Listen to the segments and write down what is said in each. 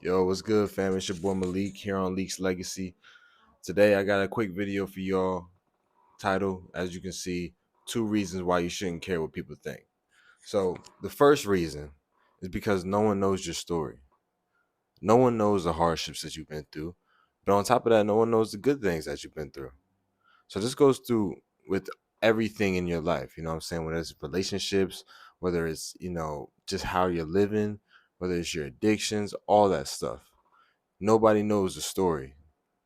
Yo, what's good, fam? It's your boy Malik here on Leak's Legacy. Today, I got a quick video for y'all. Title, as you can see, 2 reasons why you shouldn't care what people think. So, the first reason is because no one knows your story. No one knows the hardships that you've been through. But on top of that, no one knows the good things that you've been through. So, this goes through with everything in your life. You know what I'm saying? Whether it's relationships, whether it's, just how you're living, whether it's your addictions, all that stuff. Nobody knows the story.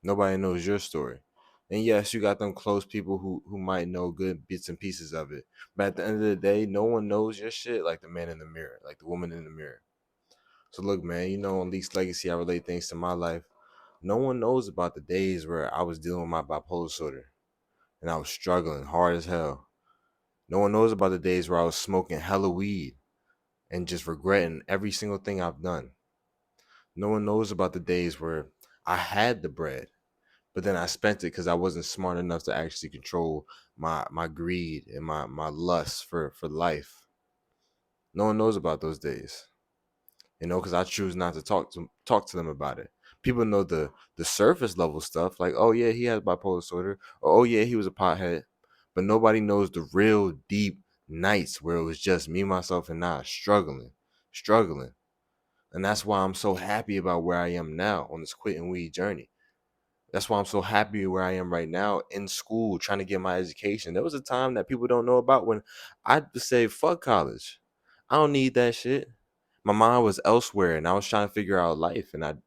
Nobody knows your story. And yes, you got them close people who might know good bits and pieces of it. But at the end of the day, no one knows your shit like the man in the mirror, like the woman in the mirror. So look, man, on Leaks Legacy, I relate things to my life. No one knows about the days where I was dealing with my bipolar disorder and I was struggling hard as hell. No one knows about the days where I was smoking hella weed and just regretting every single thing I've done. No one knows about the days where I had the bread, but then I spent it because I wasn't smart enough to actually control my greed and my lust for life. No one knows about those days, because I choose not to talk to them about it. People know the surface level stuff, like, oh yeah, he has bipolar disorder, or oh yeah, he was a pothead, but nobody knows the real deep nights where it was just me, myself, and I struggling. And that's why I'm so happy about where I am now on this quitting weed journey. That's why I'm so happy where I am right now in school, trying to get my education. There was a time that people don't know about when I just say, fuck college. I don't need that shit. My mind was elsewhere and I was trying to figure out life and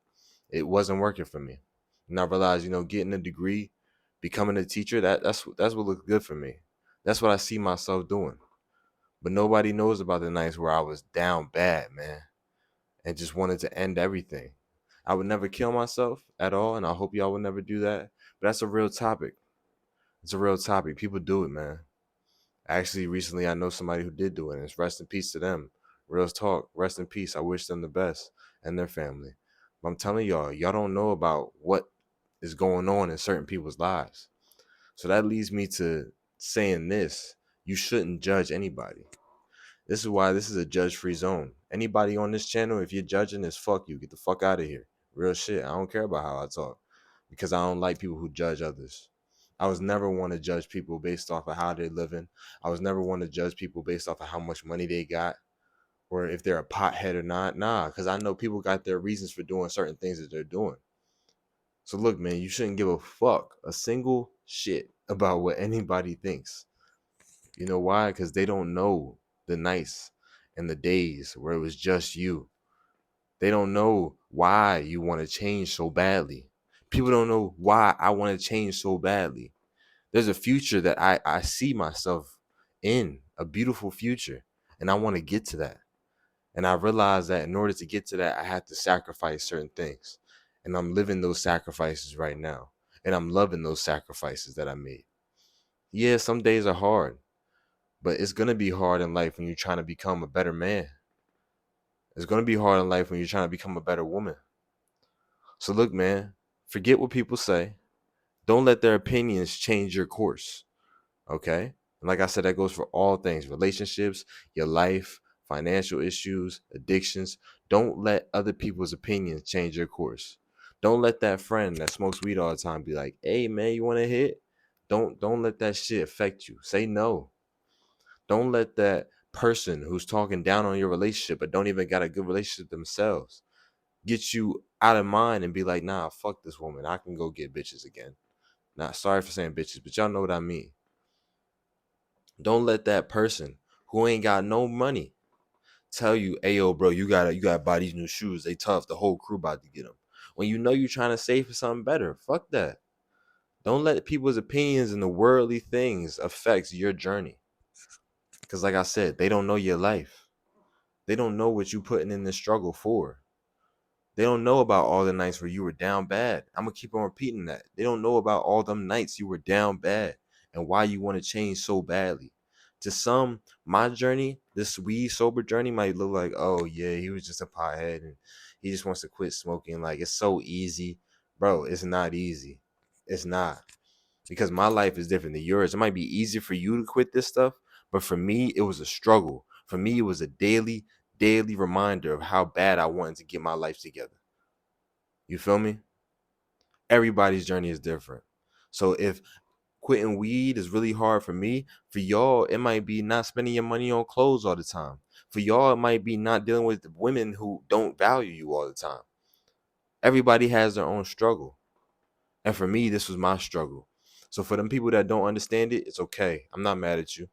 it wasn't working for me. And I realized, getting a degree, becoming a teacher, that's what looks good for me. That's what I see myself doing. But nobody knows about the nights where I was down bad, man, and just wanted to end everything. I would never kill myself at all, and I hope y'all would never do that. But that's a real topic. It's a real topic. People do it, man. Actually, recently I know somebody who did do it, and it's rest in peace to them. Real talk. Rest in peace. I wish them the best and their family. But I'm telling y'all don't know about what is going on in certain people's lives. So that leads me to saying this. You shouldn't judge anybody. This is why this is a judge-free zone. Anybody on this channel, if you're judging, is fuck you. Get the fuck out of here. Real shit. I don't care about how I talk because I don't like people who judge others. I was never one to judge people based off of how they're living. I was never one to judge people based off of how much money they got or if they're a pothead or not. Nah, because I know people got their reasons for doing certain things that they're doing. So look, man, you shouldn't give a fuck, a single shit about what anybody thinks. You know why? Because they don't know the nights and the days where it was just you. They don't know why you want to change so badly. People don't know why I want to change so badly. There's a future that I see myself in, a beautiful future, and I want to get to that. And I realize that in order to get to that, I have to sacrifice certain things. And I'm living those sacrifices right now. And I'm loving those sacrifices that I made. Yeah, some days are hard. But it's gonna be hard in life when you're trying to become a better man. It's gonna be hard in life when you're trying to become a better woman. So look, man, forget what people say. Don't let their opinions change your course. Okay? And like I said, that goes for all things: relationships, your life, financial issues, addictions. Don't let other people's opinions change your course. Don't let that friend that smokes weed all the time be like, hey man, you wanna hit? Don't let that shit affect you. Say no. Don't let that person who's talking down on your relationship but don't even got a good relationship themselves get you out of mind and be like, nah, fuck this woman. I can go get bitches again. Nah, sorry for saying bitches, but y'all know what I mean. Don't let that person who ain't got no money tell you, hey yo, bro, you gotta buy these new shoes. They tough. The whole crew about to get them. When you know you're trying to save for something better, fuck that. Don't let people's opinions and the worldly things affect your journey. Because like I said, they don't know your life. They don't know what you putting in this struggle for. They don't know about all the nights where you were down bad. I'm gonna keep on repeating that. They don't know about all them nights you were down bad and why you want to change so badly. To some, my journey, this weed sober journey might look like, oh yeah, he was just a pothead and he just wants to quit smoking. Like it's so easy. Bro, it's not easy. It's not. Because my life is different than yours. It might be easy for you to quit this stuff, but for me, it was a struggle. For me, it was a daily reminder of how bad I wanted to get my life together. You feel me? Everybody's journey is different. So if quitting weed is really hard for me, for y'all, it might be not spending your money on clothes all the time. For y'all, it might be not dealing with women who don't value you all the time. Everybody has their own struggle. And for me, this was my struggle. So for them people that don't understand it, it's okay. I'm not mad at you.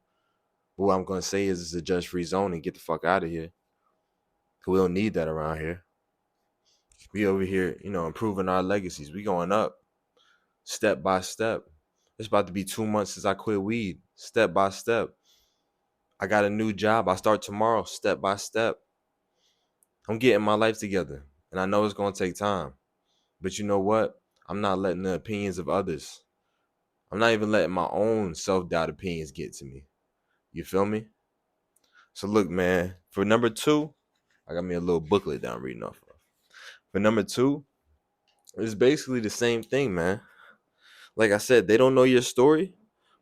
But what I'm going to say is it's a judge-free zone and get the fuck out of here. Cause we don't need that around here. We over here, improving our legacies. We going up step by step. It's about to be 2 months since I quit weed. Step by step. I got a new job. I start tomorrow, step by step. I'm getting my life together. And I know it's going to take time. But you know what? I'm not letting the opinions of others. I'm not even letting my own self-doubt opinions get to me. You feel me? So look, man, for number 2, I got me a little booklet that I'm reading off of. For number 2, it's basically the same thing, man. Like I said, they don't know your story,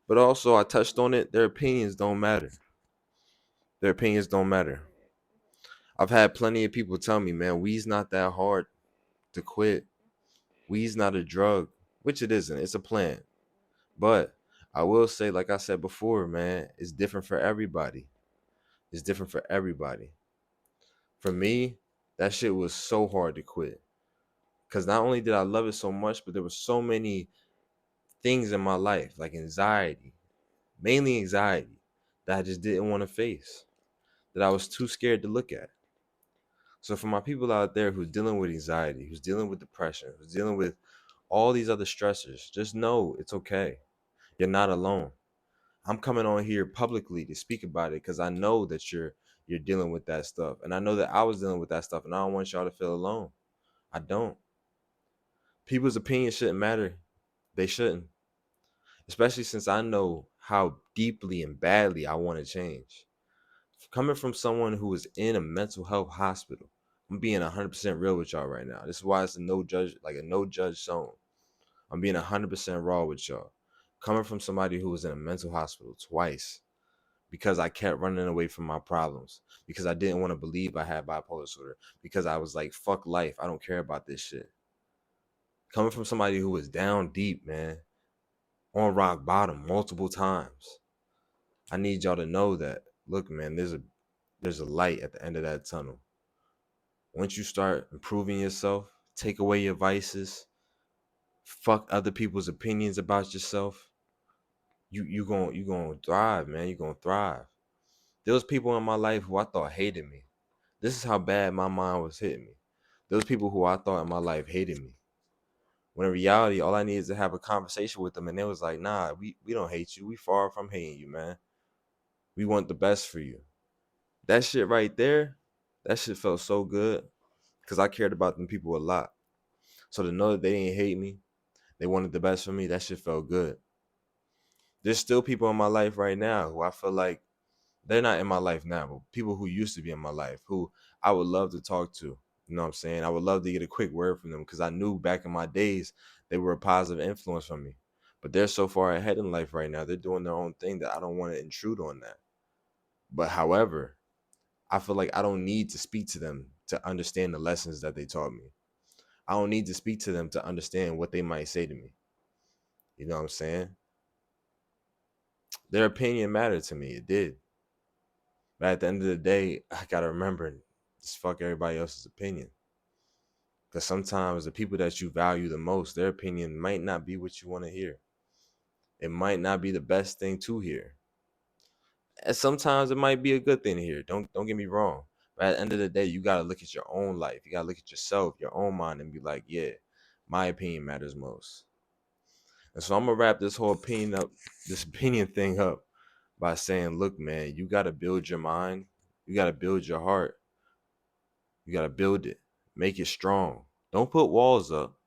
but also I touched on it. Their opinions don't matter. Their opinions don't matter. I've had plenty of people tell me, man, weed's not that hard to quit. Weed's not a drug, which it isn't. It's a plant. But I will say, like I said before, man, it's different for everybody. It's different for everybody. For me, that shit was so hard to quit. Because not only did I love it so much, but there were so many things in my life, like anxiety, mainly anxiety, that I just didn't want to face, that I was too scared to look at. So for my people out there who's dealing with anxiety, who's dealing with depression, who's dealing with all these other stressors, just know it's okay. You're not alone. I'm coming on here publicly to speak about it because I know that you're dealing with that stuff. And I know that I was dealing with that stuff, and I don't want y'all to feel alone. I don't. People's opinions shouldn't matter. They shouldn't. Especially since I know how deeply and badly I want to change. Coming from someone who is in a mental health hospital, I'm being 100% real with y'all right now. This is why it's a no judge, like a no judge zone. I'm being 100% raw with y'all. Coming from somebody who was in a mental hospital twice because I kept running away from my problems, because I didn't want to believe I had bipolar disorder, because I was like, fuck life. I don't care about this shit. Coming from somebody who was down deep, man, on rock bottom multiple times. I need y'all to know that, look, man, there's a light at the end of that tunnel. Once you start improving yourself, take away your vices, fuck other people's opinions about yourself, you gonna thrive, man. You gonna thrive. There was people in my life who I thought hated me. This is how bad my mind was hitting me. Those people who I thought in my life hated me. When in reality, all I needed is to have a conversation with them, and they was like, nah, we don't hate you. We far from hating you, man. We want the best for you. That shit right there, that shit felt so good because I cared about them people a lot. So to know that they didn't hate me, they wanted the best for me, that shit felt good. There's still people in my life right now who I feel like they're not in my life now, but people who used to be in my life who I would love to talk to. You know what I'm saying? I would love to get a quick word from them because I knew back in my days they were a positive influence for me. But they're so far ahead in life right now. They're doing their own thing that I don't want to intrude on that. But however, I feel like I don't need to speak to them to understand the lessons that they taught me. I don't need to speak to them to understand what they might say to me. You know what I'm saying? Their opinion mattered to me. It did. But at the end of the day, I gotta remember, just fuck everybody else's opinion. Because sometimes the people that you value the most, their opinion might not be what you want to hear. It might not be the best thing to hear. And sometimes it might be a good thing to hear. Don't get me wrong. But at the end of the day, you gotta look at your own life. You gotta look at yourself, your own mind, and be like, yeah, my opinion matters most. And so I'm gonna wrap this opinion thing up by saying, look, man, you gotta build your mind, you gotta build your heart, you gotta build it, make it strong. Don't put walls up.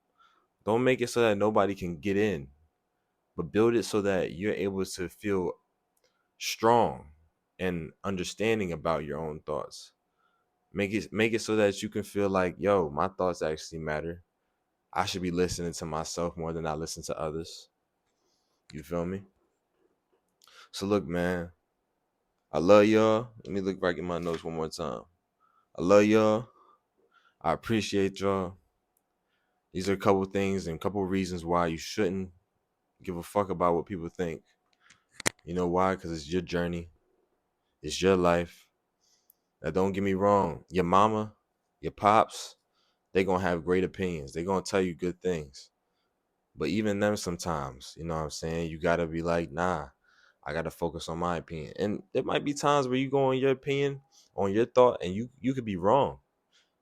Don't make it so that nobody can get in, but build it so that you're able to feel strong and understanding about your own thoughts. Make it so that you can feel like, yo, my thoughts actually matter. I should be listening to myself more than I listen to others. You feel me? So look, man, I love y'all. Let me look back at my notes one more time. I love y'all. I appreciate y'all. These are a couple things and a couple reasons why you shouldn't give a fuck about what people think. You know why? Because it's your journey. It's your life. Now, don't get me wrong. Your mama, your pops, they going to have great opinions. They going to tell you good things. But even them sometimes, you know what I'm saying? You got to be like, nah, I got to focus on my opinion. And there might be times where you go on your opinion, on your thought, and you could be wrong.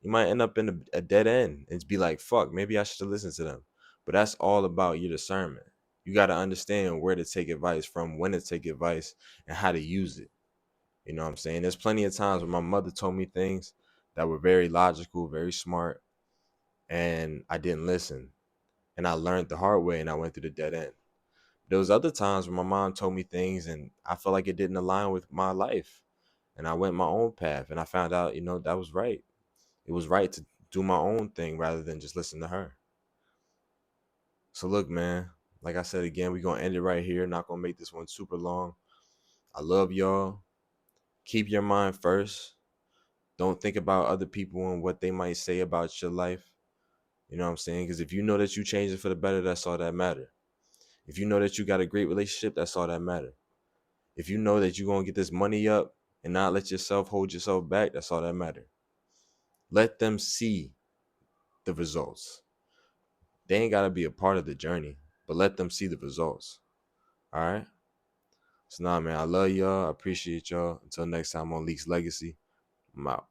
You might end up in a dead end and be like, fuck, maybe I should listen to them. But that's all about your discernment. You got to understand where to take advice from, when to take advice, and how to use it. You know what I'm saying? There's plenty of times when my mother told me things that were very logical, very smart, and I didn't listen. And I learned the hard way and I went through the dead end. There was other times when my mom told me things and I felt like it didn't align with my life. And I went my own path and I found out, that was right. It was right to do my own thing rather than just listen to her. So look, man, like I said again, we're gonna end it right here. Not gonna make this one super long. I love y'all. Keep your mind first. Don't think about other people and what they might say about your life. You know what I'm saying? Because if you know that you changing for the better, that's all that matter. If you know that you got a great relationship, that's all that matter. If you know that you're gonna get this money up and not let yourself hold yourself back, that's all that matter. Let them see the results. They ain't gotta be a part of the journey, but let them see the results. All right. So nah, man, I love y'all. I appreciate y'all. Until next time on Leaks Legacy, I'm out.